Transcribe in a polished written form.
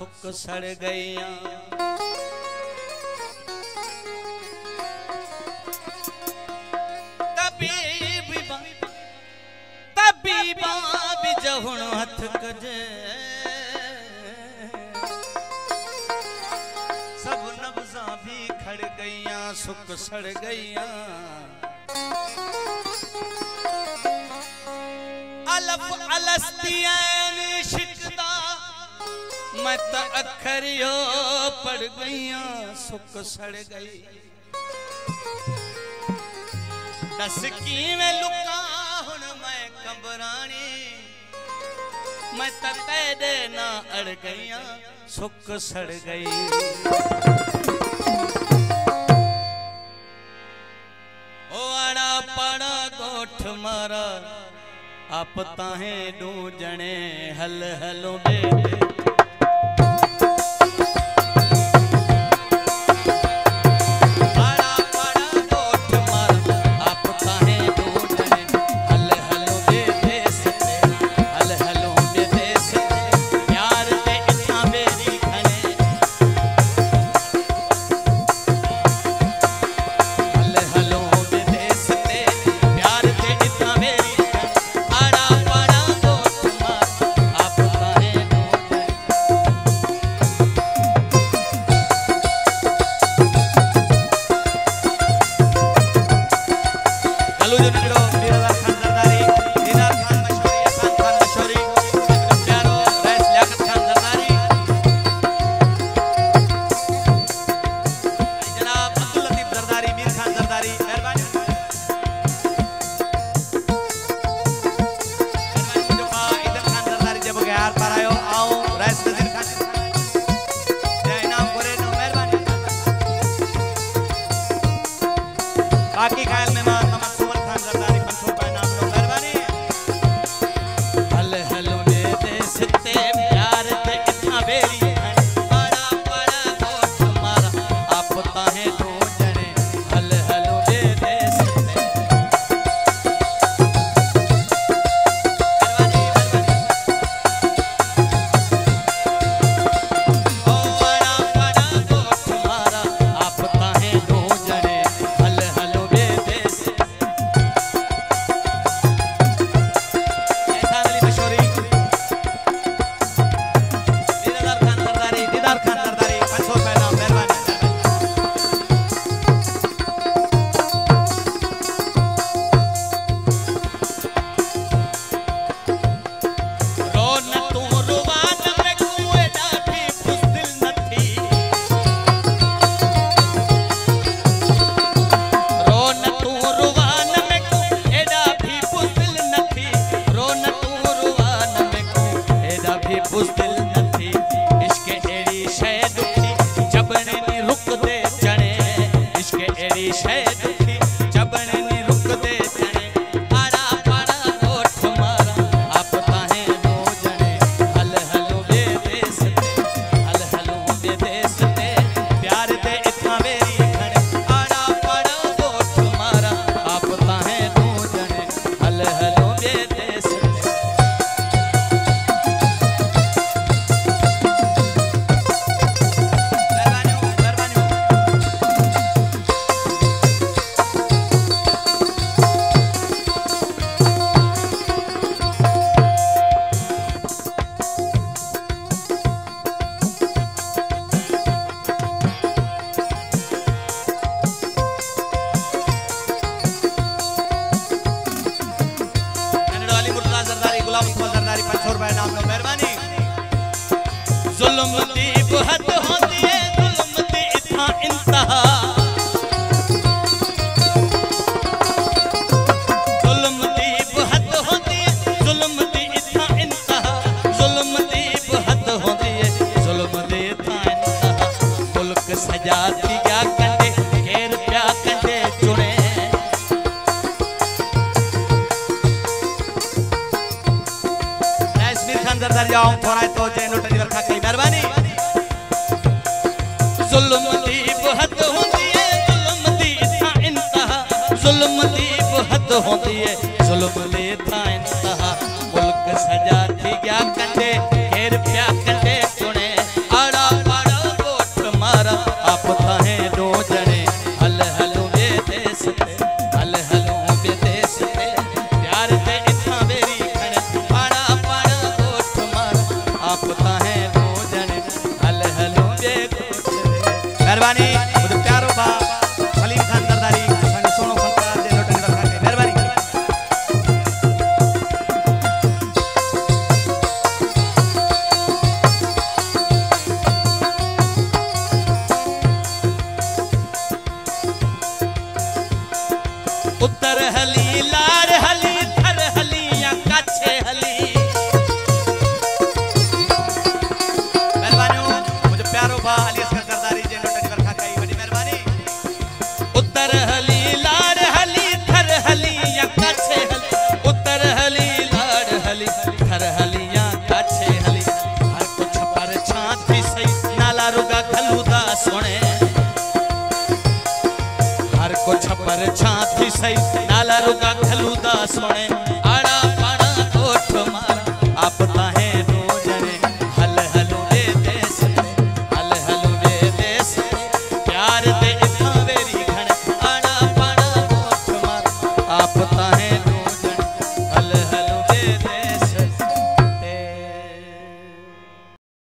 सुख सड़ गईया। तबीबा भी जहुण हथ कजे सब नब्जा भी खड़ गईया सुख सड़ गईया। अलफ अलस्तियन शिकदा मैं त अखरियो पड़ गईया सुख सड़ गई। दस की में लुका हुन मैं कंबरानी मैं त तेरे ना अड़ गईया सुख सड़ गई। ओ अड़ा पड़ा गोठ मारा आप ताहे दू जने हल हलो बेटे। बाकी ख्याल में मोहम्मद सुमन खान जरदारी 500 रुपए नाम लो मेहरबानी। हल हलो ने देश ते प्यार ते इतना बेरी बड़ा बड़ा गोठ मारा आप ताहे दो जने हल हलो ने देश ते मेहरबानी ओ बड़ा बड़ा गोठ मारा आप ताहे दो जने जरदारी 500 रुपए नाम लो मेहरबानी। जुल्म दी हद होती है जुल्म दी इतना इंतहा जुल्म दी हद होती है जुल्म दी इतना इंतहा जुल्म दी हद होती है जुल्म दी इतना इंतहा मुल्क सजा दिया कंडे घेर प्या कंडे चुने जरदारी जाऊं थोड़ा तो जे नोट वर्खा कई मेहरबानी। आप ताहे दो जने हल हलो बे मेहरबानी मुझे प्यारो बा सलीम खान दरदारी संग सोनो फनकार जे लोटन रखा के मेहरबानी उत्तर हली लार हली थर हली या काछे हली मेहरबानी मुझे प्यारो बा अली असगर सरदारी जे लोटन रखा कई बड़ी मेहरबानी उत्तर हली लार हली थर हली या काछे हली उत्तर हली लार हली थर हली या काछे हली हर कुछ पर छाती सही नाला रुगा खलूदा सोने हर कुछ पर छाती सही नाला रुगा खलूदा सोने आड़ा